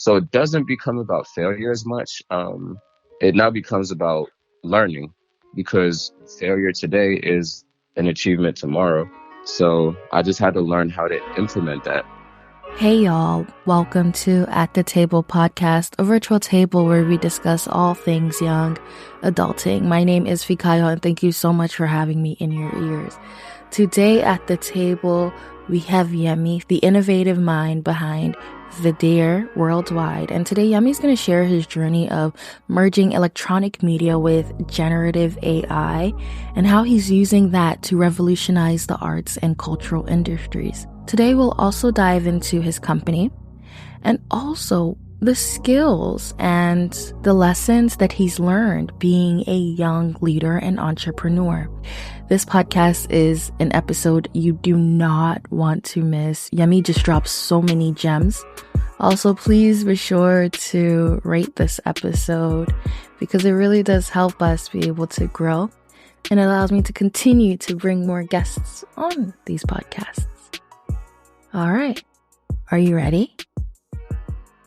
So it doesn't become about failure as much. It now becomes about learning, because failure today is an achievement tomorrow. So I just had to learn how to implement that. Hey y'all, welcome to At the Table podcast, a virtual table where we discuss all things young adulting. My name is Fikayo and thank you so much for having me in your ears. Today at the table, we have Yemi, the innovative mind behind Videre Worldwide. And today Yemi's going to share his journey of merging electronic media with generative AI and how he's using that to revolutionize the arts and cultural industries. Today, we'll also dive into his company and also the skills and the lessons that he's learned being a young leader and entrepreneur. This podcast is an episode you do not want to miss. Yemi just drops so many gems. Also, please be sure to rate this episode because it really does help us be able to grow and allows me to continue to bring more guests on these podcasts. All right. Are you ready?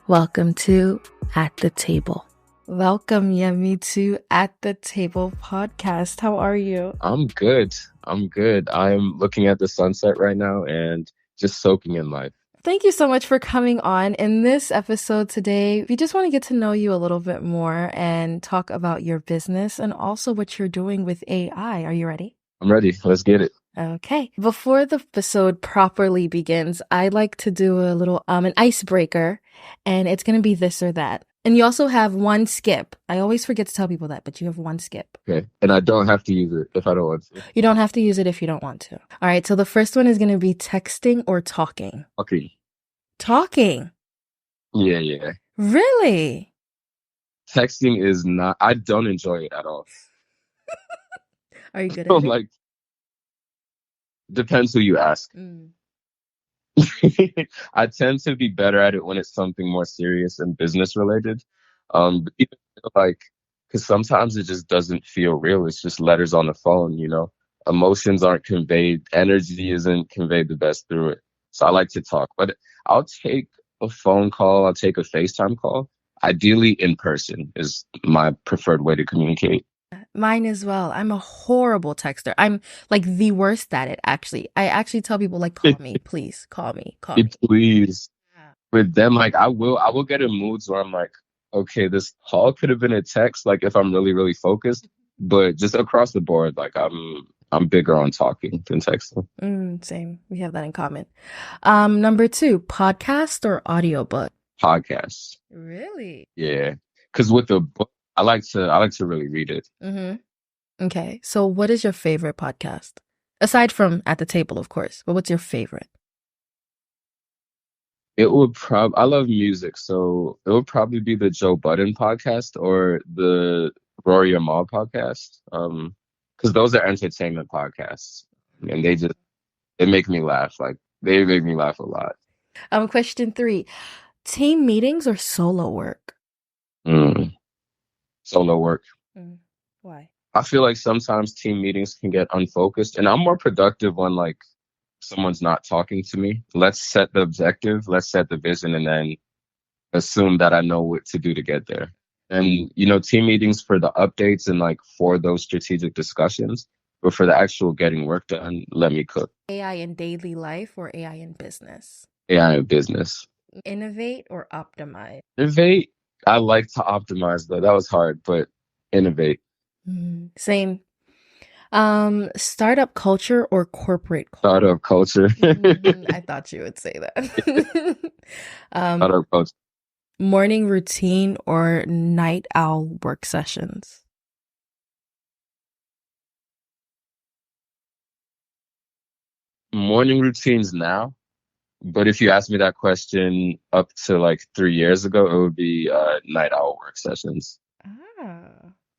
Welcome to At the Table. Welcome, Yemi, to At the Table podcast. How are you? I'm good. I'm looking at the sunset right now and just soaking in life. Thank you so much for coming on. In this episode today, we just want to get to know you a little bit more and talk about your business and also what you're doing with AI. Are you ready? I'm ready. Let's get it. Okay. Before the episode properly begins, I like to do a little an icebreaker, and it's going to be this or that. And you also have one skip. I always forget to tell people that, but you have one skip. Okay. And I don't have to use it if I don't want to. You don't have to use it if you don't want to. All right. So the first one is going to be texting or talking. Okay. Talking. Yeah. Really? Texting is not, I don't enjoy it at all. Are you good at it? Like, depends who you ask. I tend to be better at it when it's something more serious and business related. But even like, because sometimes it just doesn't feel real. It's just letters on the phone, you know. Emotions aren't conveyed, energy isn't conveyed the best through it. So I like to talk, but I'll take a phone call. I'll take a FaceTime call. Ideally, in person is my preferred way to communicate. Mine as well. I'm a horrible texter. I'm like the worst at it, actually. I actually tell people like, call me, please, call me. Please. Yeah. With them, like I will get in moods where I'm like, okay, this call could have been a text, like if I'm really, really focused. But just across the board, like I'm bigger on talking than texting. Same. We have that in common. Number 2, podcast or audiobook? Podcasts. Really? Yeah. Because with the book, I like to really read it. Mm-hmm. Okay. So what is your favorite podcast? Aside from At the Table, of course. But what's your favorite? I love music, so it would probably be the Joe Budden podcast or the Rory Amal podcast. Because those are entertainment podcasts. And they make me laugh. Like they make me laugh a lot. Question 3. Team meetings or solo work? Solo work. Why? I feel like sometimes team meetings can get unfocused, and I'm more productive when like someone's not talking to me. Let's set the objective, let's set the vision, and then assume that I know what to do to get there. And, you know, team meetings for the updates and like for those strategic discussions, but for the actual getting work done, let me cook. AI in daily life or AI in business? AI in business. Innovate or optimize? Innovate. I like to optimize though. That was hard, but innovate. Same. Startup culture or corporate culture? Startup culture. I thought you would say that. Startup culture. Morning routine or night owl work sessions? Morning routines now, but if you asked me that question up to like 3 years ago, it would be night owl work sessions.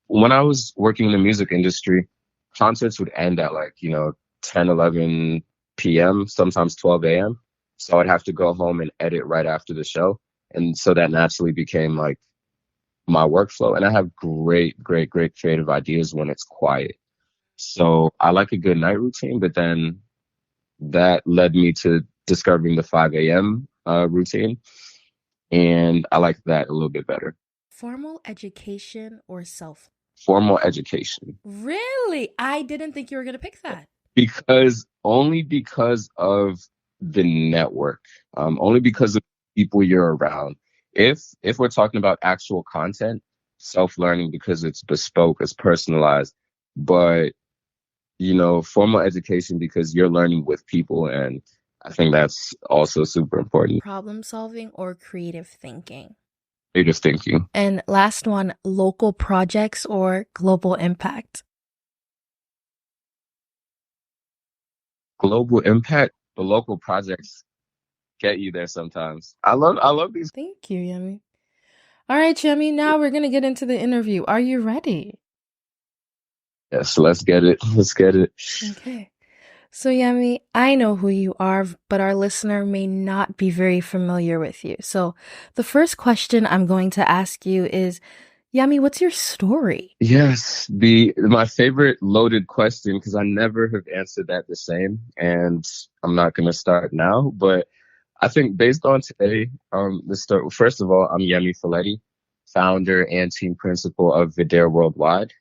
When I was working in the music industry, concerts would end at like, 10, 11 p.m., sometimes 12 a.m. So I'd have to go home and edit right after the show. And so that naturally became like my workflow. And I have great creative ideas when it's quiet. So I like a good night routine, but then that led me to discovering the 5 a.m. Routine. And I like that a little bit better. Formal education or self? Formal education. Really? I didn't think you were going to pick that. Only because of the network, only because of people you're around. If we're talking about actual content, self-learning because it's bespoke, it's personalized, but formal education because you're learning with people, and I think that's also super important. Problem solving or creative thinking? Creative thinking. And last one, local projects or global impact? Global impact, the local projects get you there sometimes. I love these. Thank you, Yemi. All right, Yemi, now we're going to get into the interview. Are you ready? Yes, let's get it. Let's get it. Okay. So, Yemi, I know who you are, but our listener may not be very familiar with you. So, the first question I'm going to ask you is, Yemi, what's your story? Yes, the my favorite loaded question because I never have answered that the same, and I'm not gonna start now. But I think based on today, the start. First of all, I'm Yemi Faleti, founder and team principal of Videre Worldwide.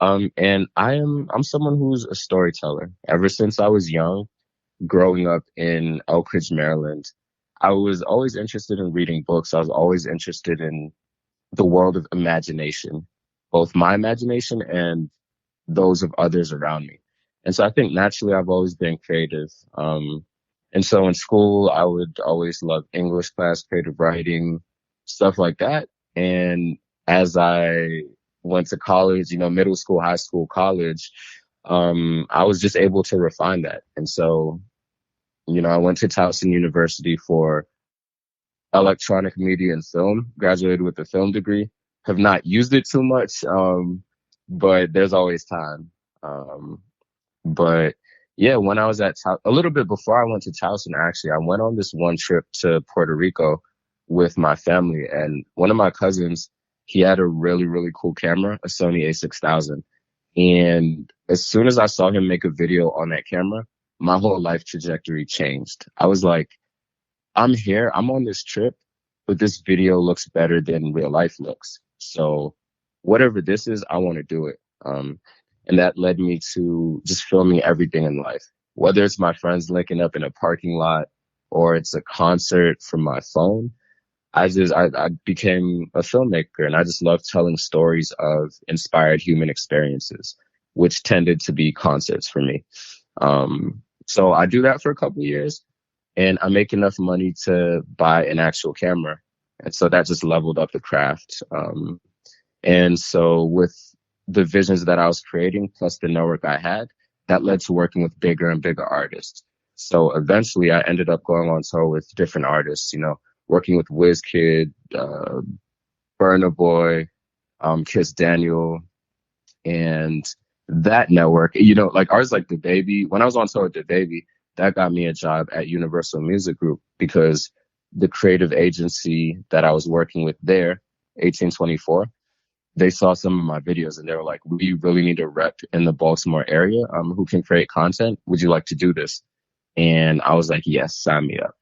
And I'm someone who's a storyteller. Ever since I was young, growing up in Elk Ridge, Maryland, I was always interested in reading books. I was always interested in the world of imagination, both my imagination and those of others around me. And so I think naturally I've always been creative. And so in school, I would always love English class, creative writing, stuff like that. And as I went to college, middle school, high school, college, I was just able to refine that. And so, I went to Towson University for electronic media and film, graduated with a film degree, have not used it too much, but there's always time. Um, but yeah, when I was a little bit before I went to Towson, actually, I went on this one trip to Puerto Rico with my family, and one of my cousins, he had a really, really cool camera, a Sony A6000. And as soon as I saw him make a video on that camera, my whole life trajectory changed. I was like, I'm here, I'm on this trip, but this video looks better than real life looks. So whatever this is, I want to do it. And that led me to just filming everything in life, whether it's my friends linking up in a parking lot or it's a concert from my phone. I became a filmmaker and I just love telling stories of inspired human experiences, which tended to be concerts for me. So I do that for a couple of years and I make enough money to buy an actual camera. And so that just leveled up the craft. And so with the visions that I was creating, plus the network I had, that led to working with bigger and bigger artists. So eventually I ended up going on tour with different artists, working with WizKid, Burna Boy, Kiss Daniel, and that network, like artists like DaBaby. When I was on tour with DaBaby, that got me a job at Universal Music Group because the creative agency that I was working with there, 1824, they saw some of my videos and they were like, we really need a rep in the Baltimore area who can create content. Would you like to do this? And I was like, yes, sign me up.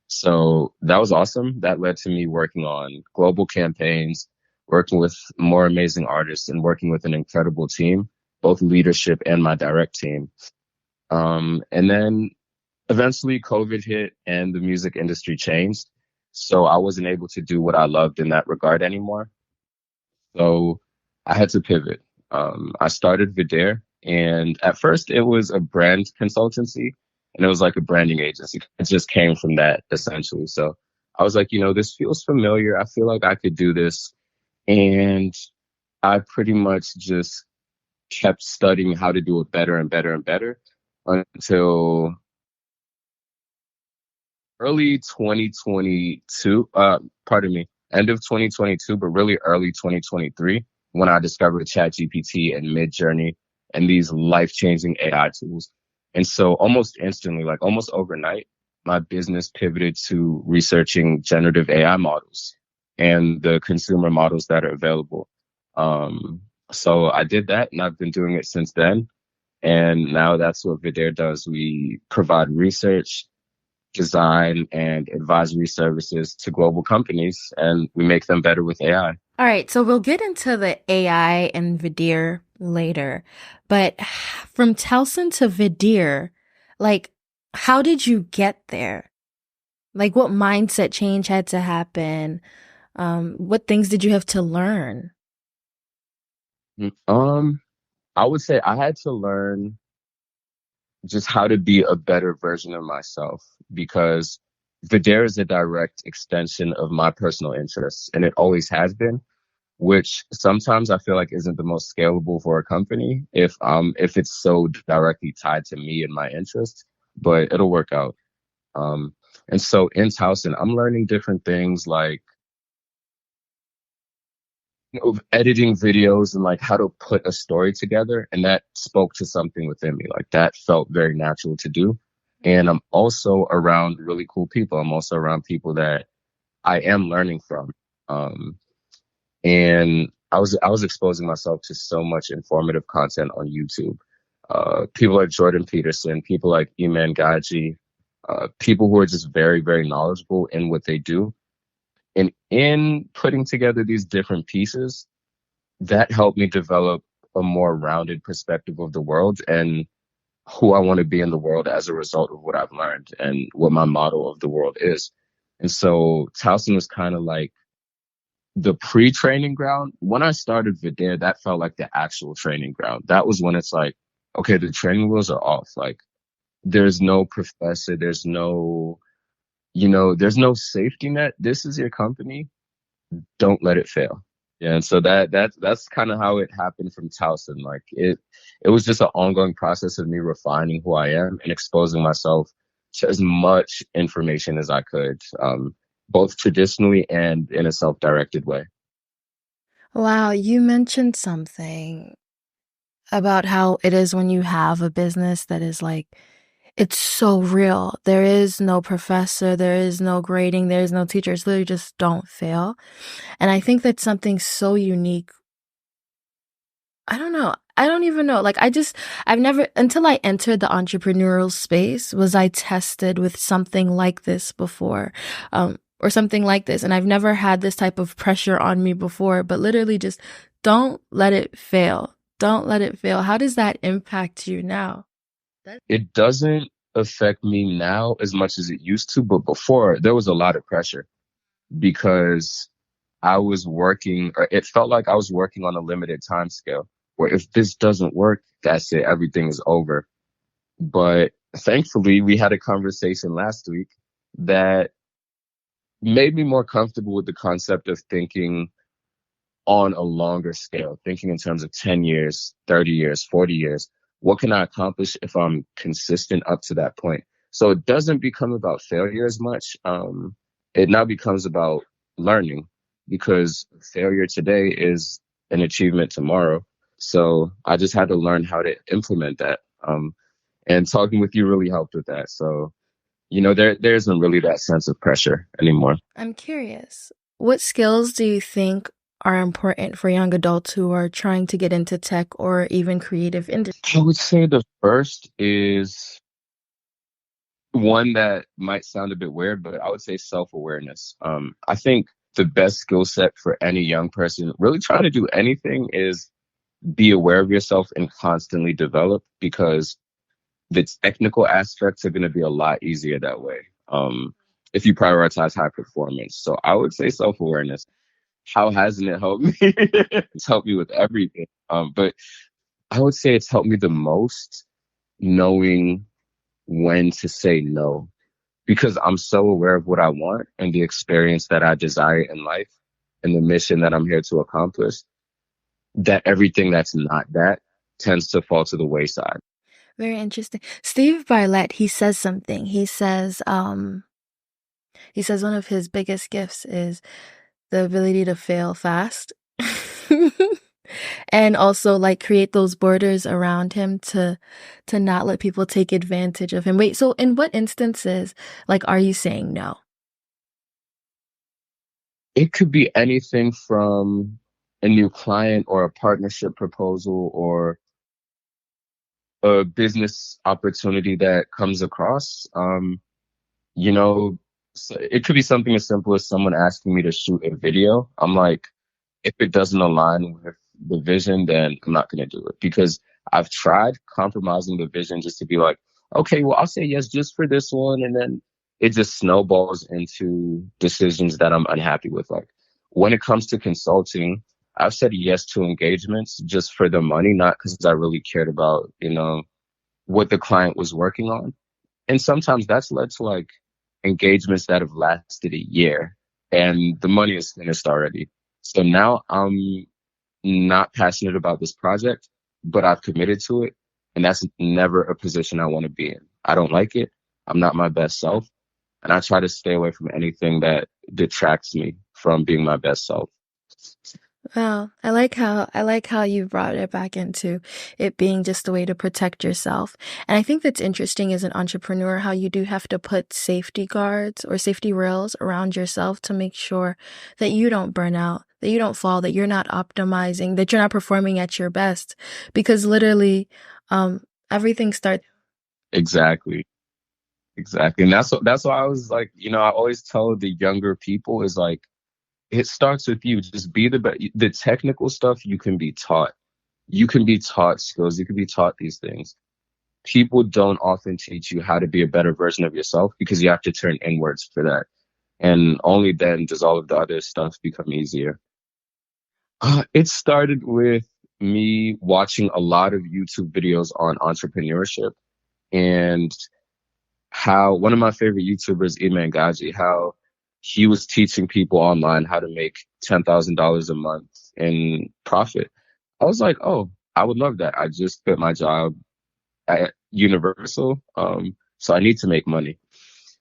So that was awesome. That led to me working on global campaigns, working with more amazing artists and working with an incredible team, both leadership and my direct team. And then eventually COVID hit and the music industry changed. So I wasn't able to do what I loved in that regard anymore. So I had to pivot. I started Videre, and at first it was a brand consultancy and it was like a branding agency. It just came from that essentially. So I was like, this feels familiar. I feel like I could do this. And I pretty much just kept studying how to do it better and better and better until early 2022, pardon me, end of 2022, but really early 2023 when I discovered ChatGPT and Midjourney and these life-changing AI tools. And so almost instantly, like almost overnight, my business pivoted to researching generative AI models and the consumer models that are available. So I did that and I've been doing it since then. And now that's what Videre does. We provide research, design and advisory services to global companies, and we make them better with AI. All right, so we'll get into the AI and Videre later, but from Towson to Videre, like, how did you get there? Like, what mindset change had to happen? What things did you have to learn? Um, I would say I had to learn just how to be a better version of myself because Videre is a direct extension of my personal interests, and it always has been, which sometimes I feel like isn't the most scalable for a company if it's so directly tied to me and my interests, but it'll work out. And so in Towson, I'm learning different things like editing videos and like how to put a story together. And that spoke to something within me. Like that felt very natural to do. And I'm also around really cool people. I'm also around people that I am learning from. Um, and I was exposing myself to so much informative content on YouTube. People like Jordan Peterson, people like Iman Gaji, people who are just very, very knowledgeable in what they do. And in putting together these different pieces, that helped me develop a more rounded perspective of the world and who I want to be in the world as a result of what I've learned and what my model of the world is. And so Towson was kind of like the pre-training ground. When I started Videre, that felt like the actual training ground. That was when it's like, okay, the training wheels are off. Like there's no professor, there's no safety net. This is your company. Don't let it fail. Yeah, and so that's kind of how it happened from Towson. Like it was just an ongoing process of me refining who I am and exposing myself to as much information as I could, both traditionally and in a self-directed way. Wow, you mentioned something about how it is when you have a business that is like, it's so real. There is no professor, there is no grading, there is no teacher. It's literally just don't fail. And I think that's something so unique. I don't know. I don't even know. I've never, until I entered the entrepreneurial space, was I tested with something like this before, or something like this. And I've never had this type of pressure on me before, but literally just don't let it fail. Don't let it fail. How does that impact you now? It doesn't affect me now as much as it used to, but before there was a lot of pressure because I was working, or it felt like I was working on a limited time scale where if this doesn't work, that's it, everything is over. But thankfully, we had a conversation last week that made me more comfortable with the concept of thinking on a longer scale, thinking in terms of 10 years, 30 years, 40 years. What can I accomplish if I'm consistent up to that point? So it doesn't become about failure as much. It now becomes about learning because failure today is an achievement tomorrow. So I just had to learn how to implement that. And talking with you really helped with that. So, there isn't really that sense of pressure anymore. I'm curious. What skills do you think are important for young adults who are trying to get into tech or even creative industry? I would say the first is one that might sound a bit weird, but I would say self-awareness. I think the best skill set for any young person really trying to do anything is be aware of yourself and constantly develop because the technical aspects are going to be a lot easier that way. If you prioritize high performance. So I would say self-awareness. How hasn't it helped me? It's helped me with everything. But I would say it's helped me the most knowing when to say no because I'm so aware of what I want and the experience that I desire in life and the mission that I'm here to accomplish, that everything that's not that tends to fall to the wayside. Very interesting. Steve Bartlett, he says something. He says one of his biggest gifts is the ability to fail fast. And also like create those borders around him to not let people take advantage of him. Wait, so in what instances like are you saying no? It could be anything from a new client or a partnership proposal or a business opportunity that comes across. you know, so it could be something as simple as someone asking me to shoot a video. I'm like, if it doesn't align with the vision, then I'm not going to do it because I've tried compromising the vision just to be like, okay, well, I'll say yes just for this one. And then it just snowballs into decisions that I'm unhappy with. Like when it comes to consulting, I've said yes to engagements just for the money, not because I really cared about, what the client was working on. And sometimes that's led to like engagements that have lasted a year and the money is finished already. So now I'm not passionate about this project, but I've committed to it. And that's never a position I want to be in. I don't like it. I'm not my best self. And I try to stay away from anything that detracts me from being my best self. Wow, I like how you brought it back into it being just a way to protect yourself. And I think that's interesting as an entrepreneur how you do have to put safety guards or safety rails around yourself to make sure that you don't burn out, that you don't fall, that you're not optimizing, that you're not performing at your best. Because literally, everything starts. Exactly. Exactly. And that's why I was like, I always tell the younger people is like, it starts with you. Just be the best. The technical stuff you can be taught. You can be taught skills. You can be taught these things. People don't often teach you how to be a better version of yourself because you have to turn inwards for that. And only then does all of the other stuff become easier. It started with me watching a lot of YouTube videos on entrepreneurship and how one of my favorite YouTubers, Iman Gaji, how he was teaching people online how to make $10,000 a month in profit. I was like, oh, I would love that. I just quit my job at Universal, so I need to make money.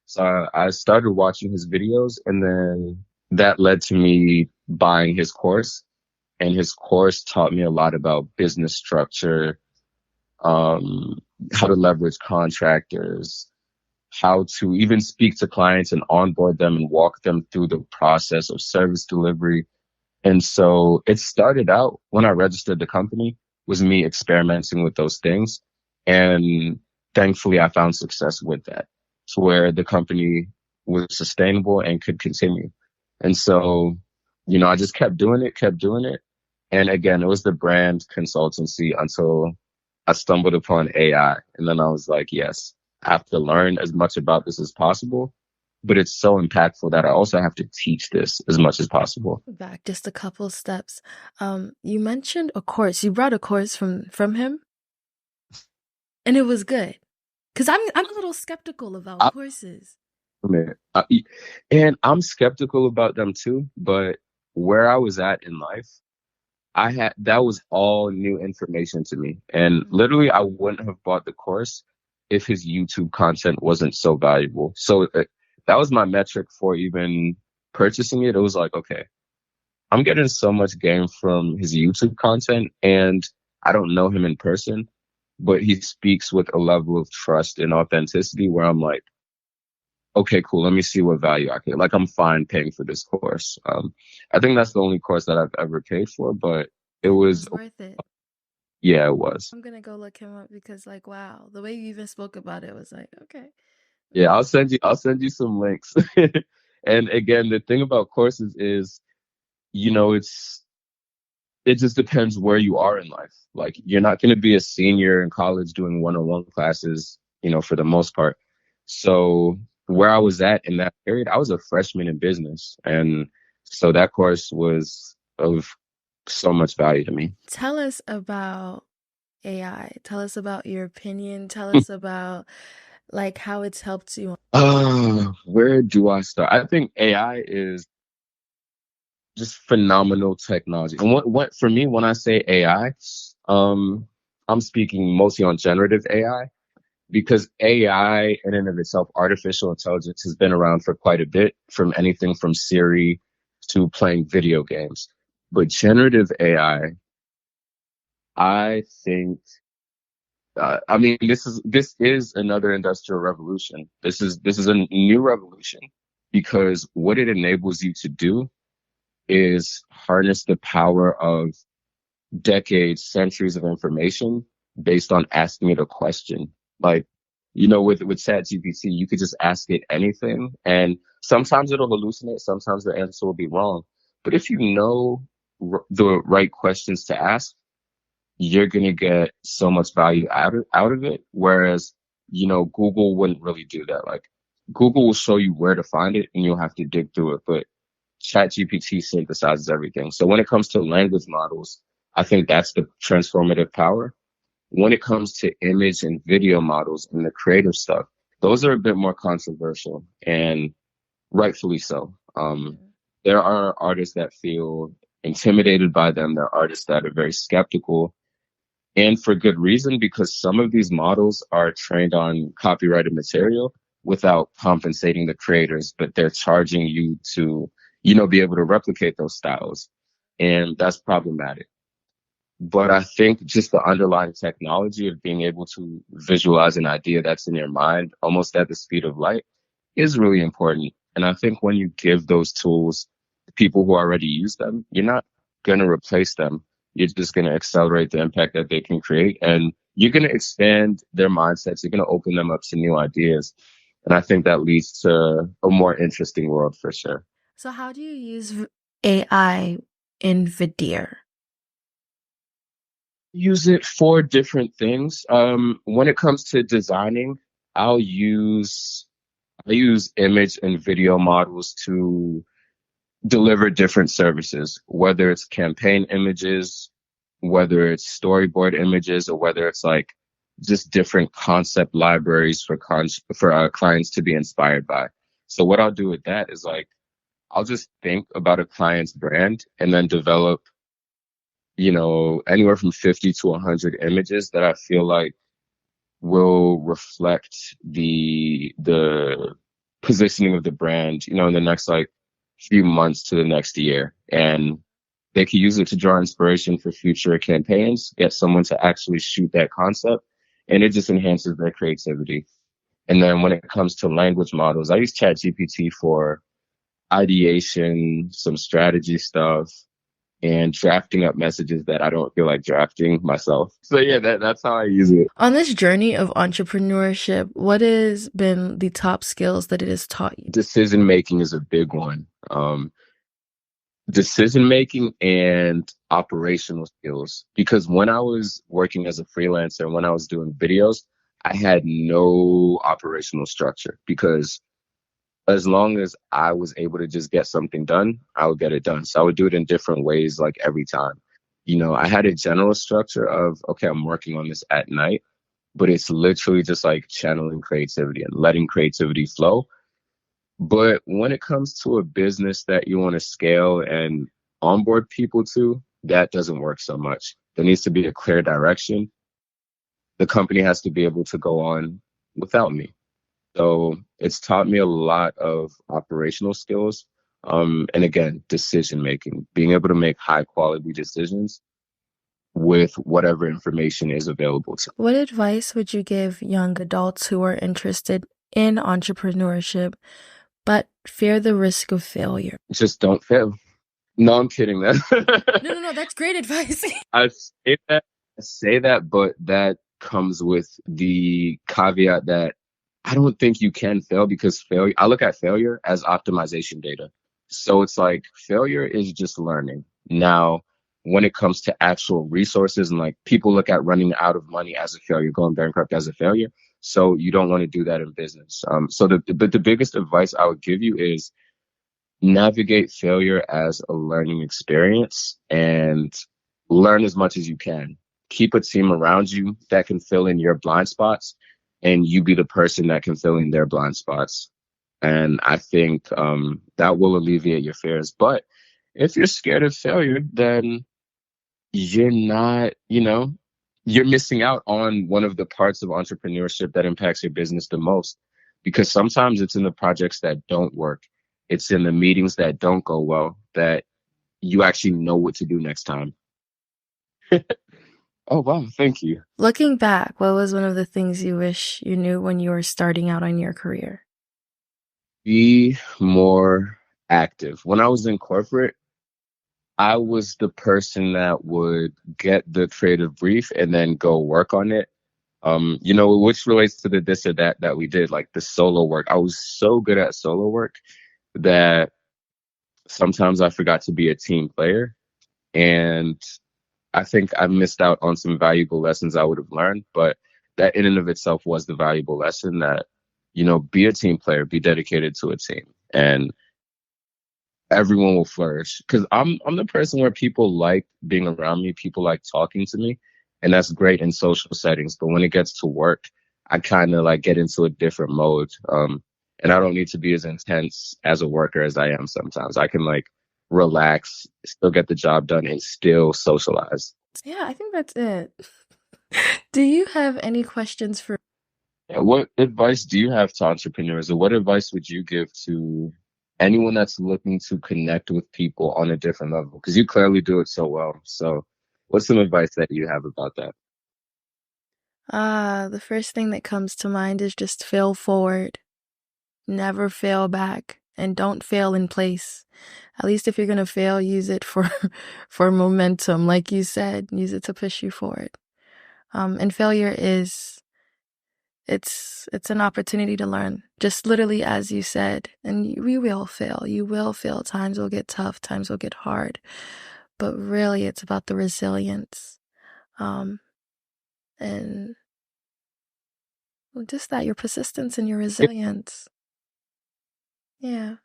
So I started watching his videos, and then that led to me buying his course. And his course taught me a lot about business structure, um, how to leverage contractors, how to even speak to clients and onboard them and walk them through the process of service delivery. And so it started out when I registered the company was me experimenting with those things. And thankfully I found success with that to where the company was sustainable and could continue. And so, I just kept doing it, kept doing it. And again, it was the brand consultancy until I stumbled upon AI. And then I was like, yes, I have to learn as much about this as possible. But it's so impactful that I also have to teach this as much as possible. Back just a couple steps. You mentioned a course. You brought a course from him, and it was good. Because I'm a little skeptical about I, courses. man, and I'm skeptical about them too. But where I was at in life, that was all new information to me. And literally, I wouldn't have bought the course if his YouTube content wasn't so valuable. So that was my metric for even purchasing it. It was like, okay, I'm getting so much game from his YouTube content, and I don't know him in person, but he speaks with a level of trust and authenticity where I'm like, okay, cool. Let me see what value I can. Like, I'm fine paying for this course. I think that's the only course that I've ever paid for, but it And it was, was worth it. yeah, it was. I'm gonna go look him up because, like, wow, the way you even spoke about it was like, okay. Yeah, I'll send you some links. And again, the thing about courses is, you know, it's it just depends where you are in life. Like you're not going to be a senior in college doing one-on-one classes, for the most part. So where I was at in that period, I was a freshman in business. And so that course was of so much value to me. Tell us about AI. Tell us about your opinion. Tell us about like how it's helped you. Where do I start? I think AI is just phenomenal technology. And what for me, when I say AI, I'm speaking mostly on generative AI because AI in and of itself, artificial intelligence has been around for quite a bit, from anything from Siri to playing video games. But generative I think, I mean, this is another industrial revolution. This is a new revolution because what it enables you to do is harness the power of decades, centuries of information based on asking it a question. Like With ChatGPT, you could just ask it anything, and sometimes it'll hallucinate, sometimes the answer will be wrong. But if you know the right questions to ask, you're going to get so much value out of it. Whereas, Google wouldn't really do that. Like, Google will show you where to find it and you'll have to dig through it. But ChatGPT synthesizes everything. So when it comes to language models, I think that's the transformative power. When it comes to image and video models and the creative stuff, those are a bit more controversial, and rightfully so. There are artists that feel intimidated by them. There are artists that are very skeptical, and for good reason, because some of these models are trained on copyrighted material without compensating the creators, but they're charging you to, be able to replicate those styles. And that's problematic. But I think just the underlying technology of being able to visualize an idea that's in your mind almost at the speed of light is really important. And I think when you give those tools to people who already use them, you're not going to replace them. You're just going to accelerate the impact that they can create. And you're going to expand their mindsets. You're going to open them up to new ideas. And I think that leads to a more interesting world for sure. So how do you use AI in Videre? Use it for different things. When it comes to designing, I'll use image and video models to deliver different services, whether it's campaign images, whether it's storyboard images, or whether it's like just different concept libraries for clients to be inspired by. So what I'll do with that is like, I'll just think about a client's brand and then develop, anywhere from 50 to 100 images that I feel like will reflect the positioning of the brand, in the next like few months to the next year. And they can use it to draw inspiration for future campaigns, get someone to actually shoot that concept, and it just enhances their creativity. And then when it comes to language models, I use ChatGPT for ideation, some strategy stuff, and drafting up messages that I don't feel like drafting myself. So yeah, that's how I use it. On this journey of entrepreneurship, what has been the top skills that it has taught you? Decision making is a big one. Decision making and operational skills. Because when I was working as a freelancer, when I was doing videos, I had no operational structure, because as long as I was able to just get something done, I would get it done. So I would do it in different ways, like every time. I had a general structure of, okay, I'm working on this at night, but it's literally just like channeling creativity and letting creativity flow. But when it comes to a business that you want to scale and onboard people to, that doesn't work so much. There needs to be a clear direction. The company has to be able to go on without me. So it's taught me a lot of operational skills. And again, decision making, being able to make high quality decisions with whatever information is available to. What advice would you give young adults who are interested in entrepreneurship but fear the risk of failure? Just don't fail. No, I'm kidding. No, that's great advice. I say that, but that comes with the caveat that I don't think you can fail, because I look at failure as optimization data. So it's like failure is just learning. Now, when it comes to actual resources, and like people look at running out of money as a failure, going bankrupt as a failure. So you don't want to do that in business. So the biggest advice I would give you is navigate failure as a learning experience and learn as much as you can. Keep a team around you that can fill in your blind spots, and you be the person that can fill in their blind spots. And I think that will alleviate your fears. But if you're scared of failure, then you're not, you're missing out on one of the parts of entrepreneurship that impacts your business the most. Because sometimes it's in the projects that don't work. It's in the meetings that don't go well that you actually know what to do next time. Oh, wow. Thank you. Looking back, what was one of the things you wish you knew when you were starting out on your career? Be more active. When I was in corporate, I was the person that would get the creative brief and then go work on it. which relates to the this or that that we did, like the solo work. I was so good at solo work that sometimes I forgot to be a team player. And I think I missed out on some valuable lessons I would have learned, but that in and of itself was the valuable lesson that, be a team player, be dedicated to a team, and everyone will flourish. Because I'm the person where people like being around me, people like talking to me, and that's great in social settings. But when it gets to work, I kind of like get into a different mode. And I don't need to be as intense as a worker as I am sometimes. I can like relax, still get the job done, and still socialize. Yeah, I think that's it. Do you have any questions for? Yeah, what advice do you have to entrepreneurs, or what advice would you give to anyone that's looking to connect with people on a different level? Because you clearly do it so well. So, what's some advice that you have about that? The first thing that comes to mind is just fail forward. Never fail back, and don't fail in place. At least if you're gonna fail, use it for for momentum, like you said. Use it to push you forward. And failure is it's an opportunity to learn, just literally as you said. And we will fail. You will fail. Times will get tough. Times will get hard. But really, it's about the resilience, and just that your persistence and your resilience. Yeah.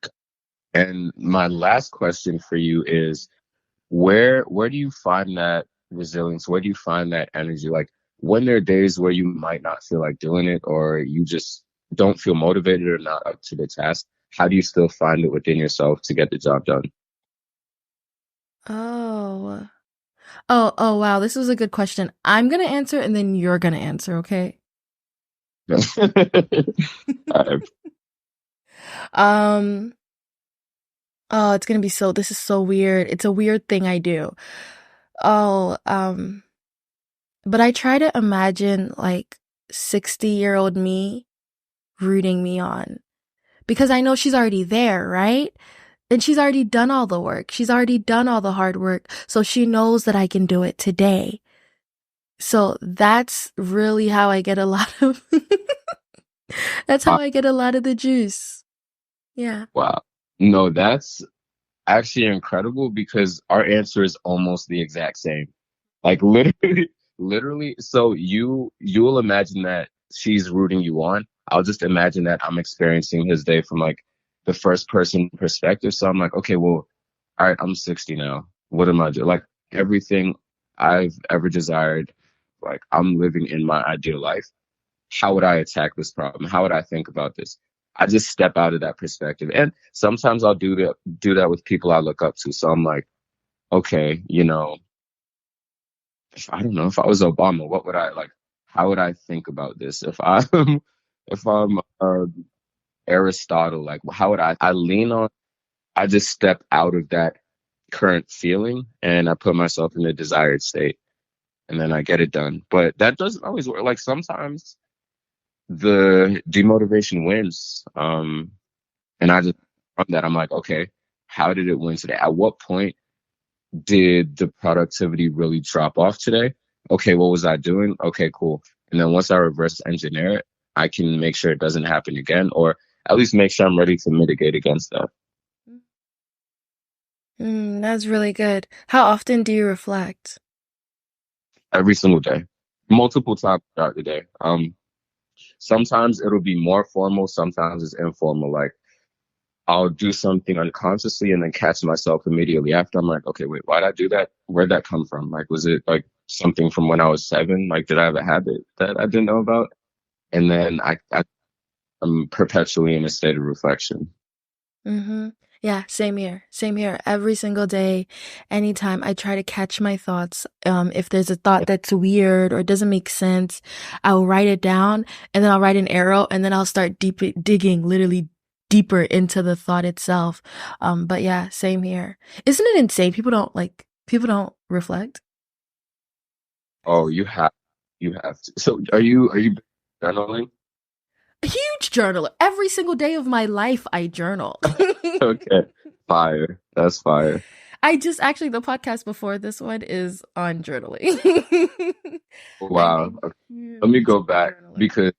And my last question for you is, where do you find that resilience? Where do you find that energy? Like when there are days where you might not feel like doing it, or you just don't feel motivated or not up to the task, how do you still find it within yourself to get the job done? Oh. Oh, wow. This was a good question. I'm going to answer and then you're going to answer, okay? I Um, oh, it's going to be this is so weird. It's a weird thing I do. Oh, but I try to imagine like 60-year-old me rooting me on because I know she's already there, right? And she's already done all the work. She's already done all the hard work. So she knows that I can do it today. So that's really how I get a lot of that's how I get a lot of the juice. Yeah. Wow. No, that's actually incredible because our answer is almost the exact same. Like literally, literally. So you'll imagine that she's rooting you on. I'll just imagine that I'm experiencing his day from like the first person perspective. So I'm like, okay, well, all right, I'm 60 now. What am I doing? Like everything I've ever desired, like I'm living in my ideal life. How would I attack this problem? How would I think about this? I just step out of that perspective. And sometimes I'll do that with people I look up to. So I'm like, okay, if I don't know, if I was Obama, what would I like? How would I think about this? If I'm Aristotle, like how would I lean on? I just step out of that current feeling and I put myself in the desired state and then I get it done. But that doesn't always work. Like sometimes the demotivation wins. And I just from that I'm like, okay, how did it win today? At what point did the productivity really drop off today? Okay, what was I doing? Okay, cool. And then once I reverse engineer it, I can make sure it doesn't happen again, or at least make sure I'm ready to mitigate against that That's really good. How often do you reflect? every single day, multiple times throughout the day. Sometimes it'll be more formal, sometimes it's informal. Like I'll do something unconsciously and then catch myself immediately after. I'm like, okay, wait, why'd I do that? Where'd that come from? Like, was it like something from when I was 7? Like, did I have a habit that I didn't know about? And then I'm perpetually in a state of reflection. Mm-hmm. Yeah, same here. Same here. Every single day, anytime I try to catch my thoughts. If there's a thought that's weird or doesn't make sense, I'll write it down and then I'll write an arrow and then I'll start digging literally deeper into the thought itself. But yeah, same here. Isn't it insane? People don't reflect. Oh, you have to. So are you journaling? A huge journaler. Every single day of my life, I journal. Okay, fire. That's fire. I just actually the podcast before this one is on journaling. I'm Wow. a Okay. Let me huge go back journaler. because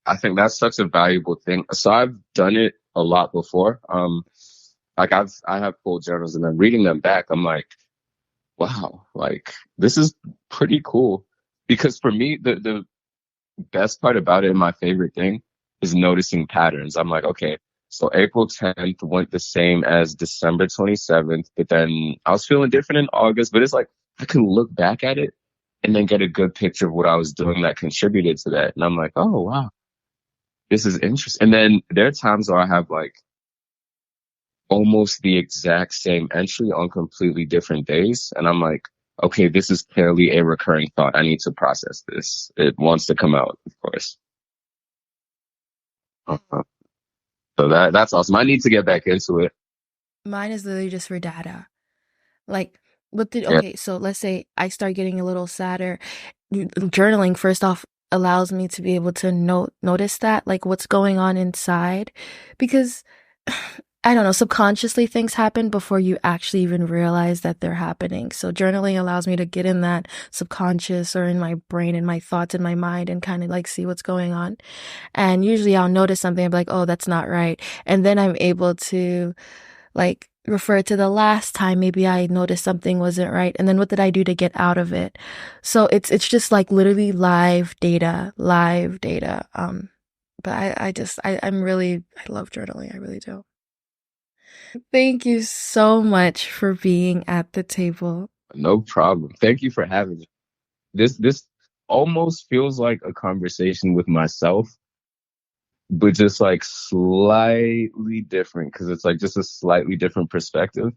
I think that's such a valuable thing. So I've done it a lot before. Like I have full journals and then reading them back, I'm like, wow, like this is pretty cool. Because for me, the best part about it and my favorite thing is noticing patterns. I'm like, okay, so April 10th went the same as December 27th, but then I was feeling different in August, but it's like I can look back at it and then get a good picture of what I was doing that contributed to that. And I'm like, oh, wow, this is interesting. And then there are times where I have like almost the exact same entry on completely different days. And I'm like, okay, this is clearly a recurring thought. I need to process this. It wants to come out, of course. Uh-huh. So that's awesome. I need to get back into it. Mine is literally just for data. Like, what did, Yeah. okay, so let's say I start getting a little sadder. Journaling, first off, allows me to be able to notice that, like what's going on inside. Because I don't know, subconsciously things happen before you actually even realize that they're happening. So journaling allows me to get in that subconscious or in my brain and my thoughts in my mind and kind of like see what's going on. And usually I'll notice something, I'm like, oh, that's not right. And then I'm able to like refer to the last time maybe I noticed something wasn't right, and then what did I do to get out of it. So it's just like literally live data. But I'm really, I love journaling. I really do. Thank you so much for being at the table. No problem. Thank you for having me. This almost feels like a conversation with myself, but just like slightly different because it's like just a slightly different perspective.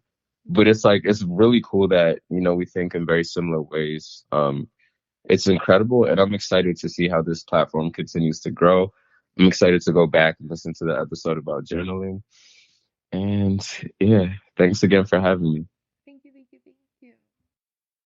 But it's like it's really cool that, we think in very similar ways. It's incredible, and I'm excited to see how this platform continues to grow. I'm excited to go back and listen to the episode about journaling. And yeah, thanks again for having me. Thank you, thank you, thank you.